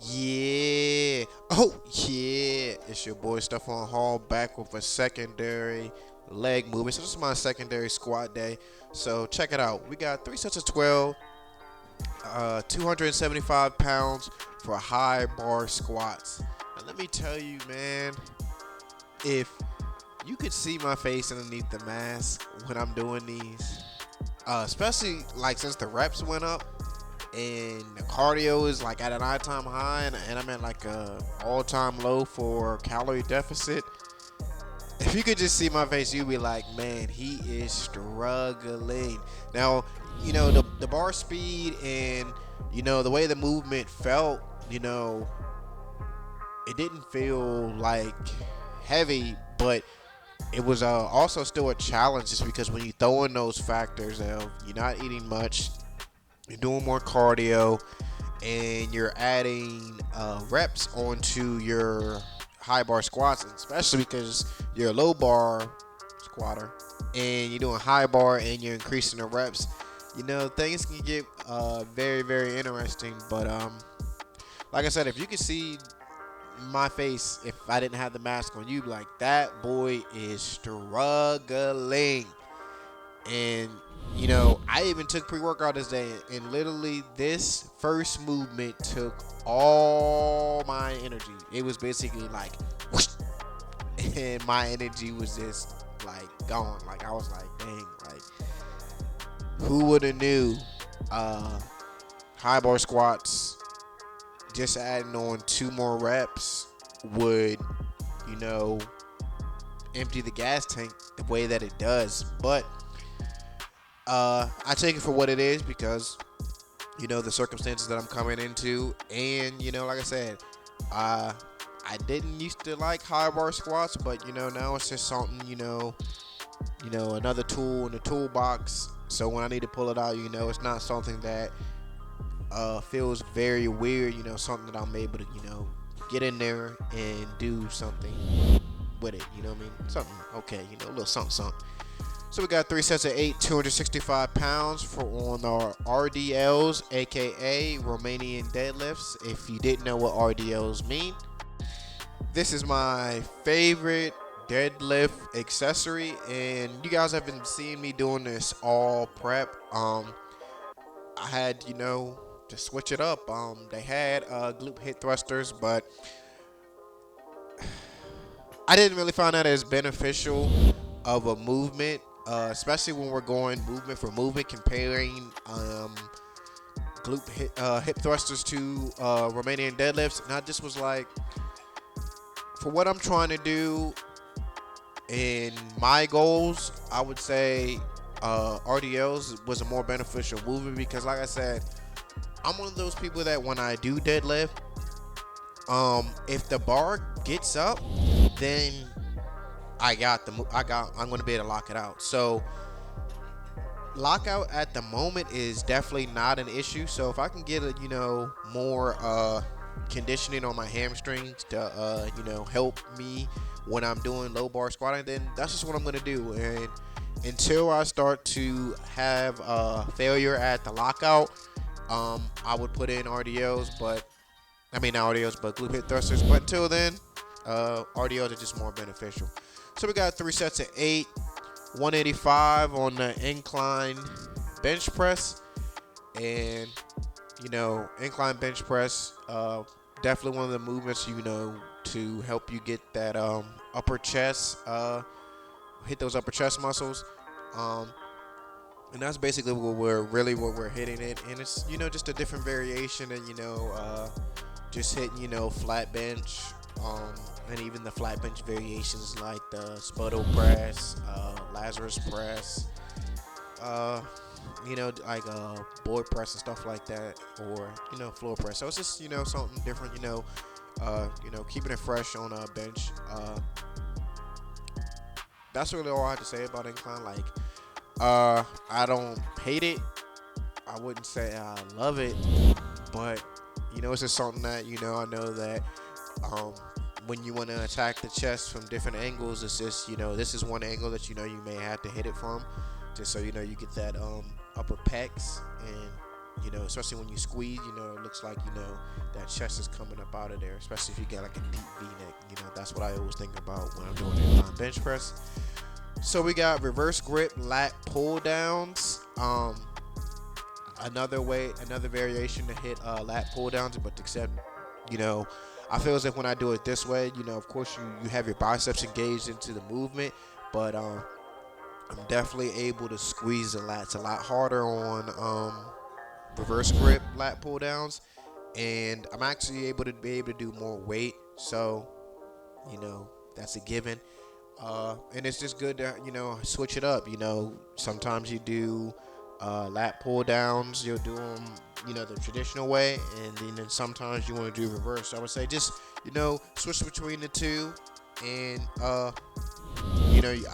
Yeah. Oh, yeah. It's your boy Stephon Hall back with a secondary leg movement. So this is my secondary squat day. So check it out. We got 3 sets of 12, 275 pounds for high bar squats. And let me tell you, man, if you could see my face underneath the mask when I'm doing these, especially like since the reps went up and the cardio is like at an all-time high, and I'm at like a all-time low for calorie deficit. If you could just see my face, you'd be like, man, he is struggling. Now, the bar speed and the way the movement felt, it didn't feel like heavy, but it was also still a challenge just because when you throw in those factors of you're not eating much, you're doing more cardio, and you're adding reps onto your high bar squats, especially because you're a low bar squatter and you're doing high bar and you're increasing the reps. Things can get very, very interesting. But like I said, if you could see my face if I didn't have the mask on, you'd be like, that boy is struggling. And I even took pre-workout this day, and literally this first movement took all my energy. It was basically like whoosh, and my energy was just like gone. Like I was like, dang, like who would have knew high bar squats just adding on 2 more reps would you know empty the gas tank the way that it does. But I take it for what it is because the circumstances that I'm coming into, and like I said, I didn't used to like high bar squats, but now it's just something, another tool in the toolbox. So when I need to pull it out, it's not something that feels very weird. Something that I'm able to get in there and do something with it. You know what I mean? Something okay. A little something something. So we got 3 sets of 8, 265 pounds for on our RDLs, aka Romanian deadlifts. If you didn't know what RDLs mean, this is my favorite deadlift accessory, and you guys have been seeing me doing this all prep. I had to switch it up. They had glute hip thrusters, but I didn't really find that as beneficial of a movement, especially when we're going movement for movement, comparing hip thrusters to Romanian deadlifts. And I just was like, for what I'm trying to do and my goals, I would say RDLs was a more beneficial movement because, like I said, I'm one of those people that when I do deadlift, if the bar gets up, then I'm going to be able to lock it out. So lockout at the moment is definitely not an issue. So if I can get more conditioning on my hamstrings to help me when I'm doing low bar squatting, then that's just what I'm going to do. And until I start to have failure at the lockout, I would put in RDLs, but I mean not RDLs, but glute hip thrusters. But until then, RDLs are just more beneficial. So we got 3 sets of 8, 185 on the incline bench press, and incline bench press, definitely one of the movements to help you get that upper chest, hit those upper chest muscles. And that's basically what we're hitting it, and it's just a different variation, and just hitting flat bench, and even the flat bench variations like the Spuddle press, Lazarus press, like board press and stuff like that, or floor press. So it's just something different, keeping it fresh on a bench. That's really all I have to say about incline. Like, I don't hate it. I wouldn't say I love it, but it's just something that I know that when you want to attack the chest from different angles, it's just this is one angle that you may have to hit it from, just so you get that upper pecs, and especially when you squeeze, it looks like, that chest is coming up out of there, especially if you got like a deep V-neck. That's what I always think about when I'm doing incline bench press. So we got reverse grip lat pull downs. Another variation to hit lat pull downs, but except, you know, I feel as if when I do it this way, of course you have your biceps engaged into the movement, but I'm definitely able to squeeze the lats a lot harder on reverse grip lat pull downs, and I'm actually able to do more weight. So, that's a given. And it's just good to switch it up. Sometimes you do lat pull downs. You'll do them the traditional way, and then sometimes you want to do reverse. So I would say just switch between the two, and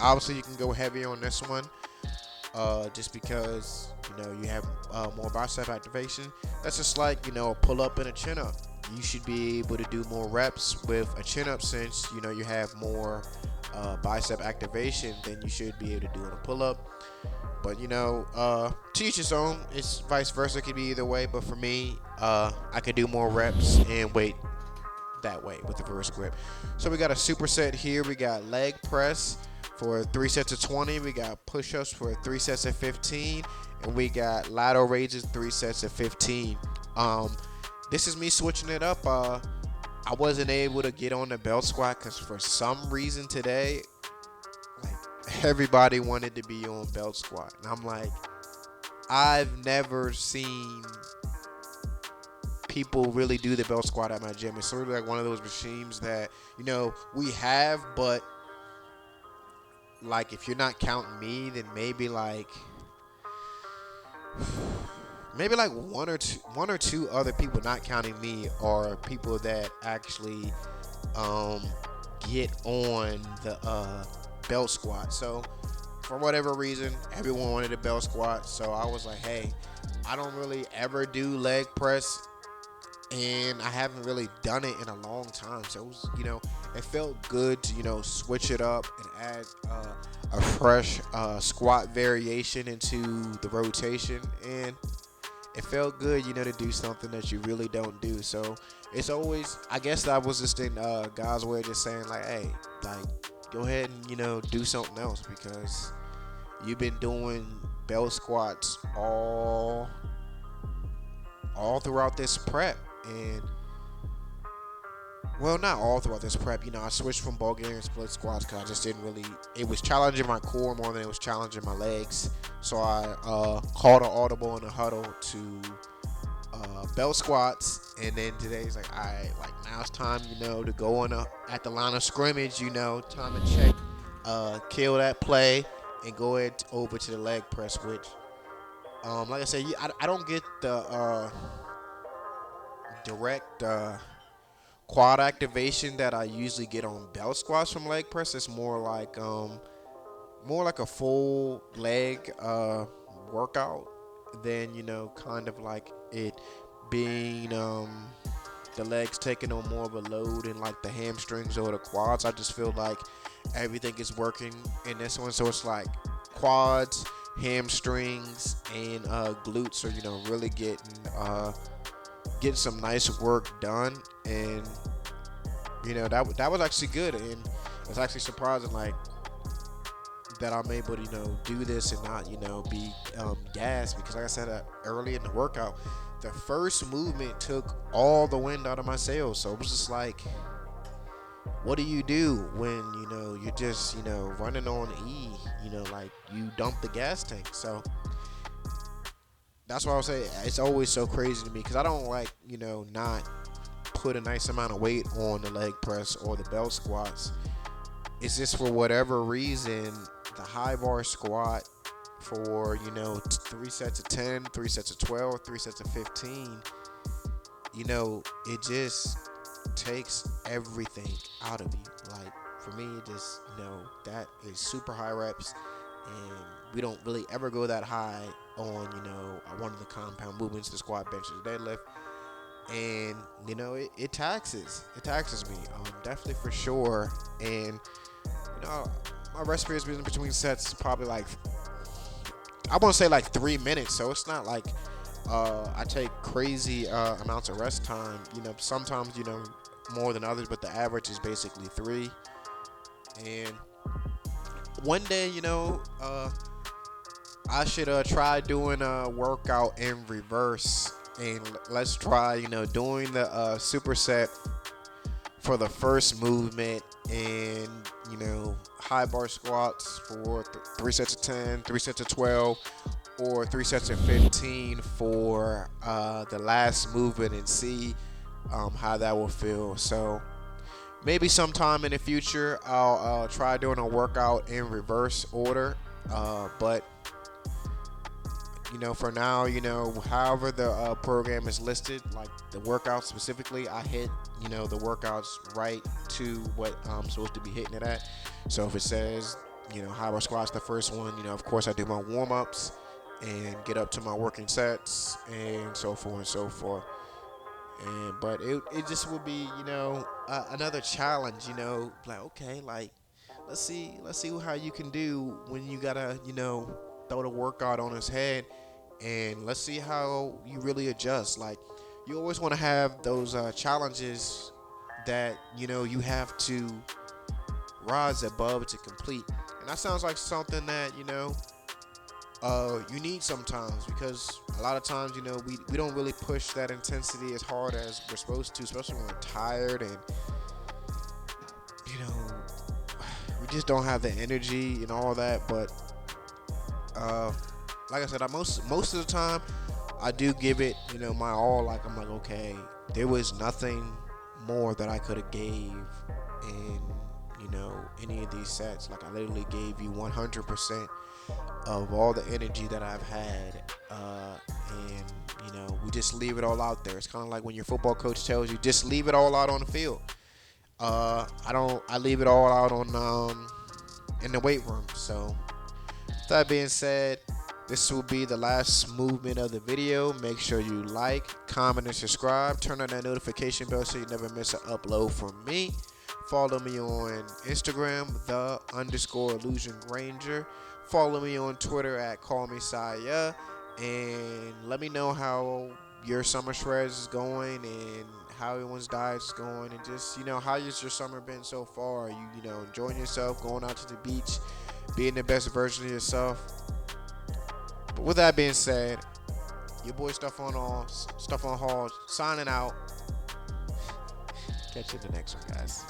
obviously you can go heavier on this one. Just because you have more bicep activation. That's just like a pull up and a chin up. You should be able to do more reps with a chin up since you have more bicep activation than you should be able to do on a pull up. But to each his own. It's vice versa. It could be either way. But for me, I could do more reps and weight that way with the reverse grip. So we got a superset here. We got leg press for 3 sets of 20. We got push-ups for 3 sets of 15, and we got lateral raises 3 sets of 15. This is me switching it up. I wasn't able to get on the belt squat because for some reason today, like, everybody wanted to be on belt squat, and I'm like, I've never seen people really do the belt squat at my gym. It's sort of like one of those machines that we have, but like if you're not counting me, then maybe like one or two other people, not counting me, are people that actually get on the belt squat. So for whatever reason, everyone wanted a belt squat, so I was like, hey, I don't really ever do leg press, and I haven't really done it in a long time. So it was, it felt good to, switch it up and add a fresh squat variation into the rotation. And it felt good, to do something that you really don't do. So it's always, I guess that was just in God's way of just saying like, hey, like, go ahead and, do something else, because you've been doing belt squats all throughout this prep. And well, not all throughout this prep. I switched from Bulgarian split squats because I just didn't really, it was challenging my core more than it was challenging my legs. So I called an audible in the huddle to belt squats. And then today's like, all right, like now it's time, to go on at the line of scrimmage, time to check, kill that play and go ahead over to the leg press, which, like I said, I don't get the direct quad activation that I usually get on belt squats from leg press. It's more like a full leg workout than kind of like it being the legs taking on more of a load in like the hamstrings or the quads. I just feel like everything is working in this one, so it's like quads, hamstrings, and glutes are really getting some nice work done. And that was actually good, and it's actually surprising like that I'm able to do this and not be gassed, because like I said early in the workout, the first movement took all the wind out of my sails. So it was just like, what do you do when you're just running on E, like you dump the gas tank? So that's why I would say it's always so crazy to me, because I don't like not put a nice amount of weight on the leg press or the belt squats. It's just for whatever reason, the high bar squat for 3 sets of 10, 3 sets of 12, 3 sets of 15, it just takes everything out of you. Like for me, it just that is super high reps, and we don't really ever go that high on one of the compound movements, the squat, bench, or deadlift. And it taxes me, definitely, for sure. And my rest period's been between sets probably like, I want to say like 3 minutes, so it's not like I take crazy amounts of rest time. Sometimes more than others, but the average is basically 3. And one day, I should try doing a workout in reverse, and let's try, doing the superset for the first movement, and high bar squats for 3 sets of 10, 3 sets of 12, or 3 sets of 15 for the last movement, and see how that will feel. So maybe sometime in the future I'll try doing a workout in reverse order, but for now, however the program is listed, like the workout specifically, I hit, the workouts right to what I'm supposed to be hitting it at. So if it says, high bar squats, the first one, of course I do my warm ups and get up to my working sets and so forth and so forth. But it just would be, another challenge, like, okay, like, let's see how you can do when you gotta, throw the workout on his head, and let's see how you really adjust. Like, you always want to have those challenges that you have to rise above to complete, and that sounds like something that you need sometimes, because a lot of times we don't really push that intensity as hard as we're supposed to, especially when we're tired, and you know we just don't have the energy and all that. But like I said, most of the time I do give it my all. Like, I'm like, okay, there was nothing more that I could have gave in any of these sets. Like, I literally gave you 100% of all the energy that I've had, and we just leave it all out there. It's kind of like when your football coach tells you, just leave it all out on the field. I leave it all out on in the weight room. So that being said, this will be the last movement of the video. Make sure you like, comment, and subscribe. Turn on that notification bell so you never miss an upload from me. Follow me on Instagram, _Illusion Ranger. Follow me on Twitter at CallMeSaya, and let me know how your summer shreds is going and how everyone's diet is going, and just how has your summer been so far? Are you enjoying yourself, going out to the beach, being the best version of yourself? But with that being said, your boy Stuff on Hall signing out. Catch you in the next one, guys.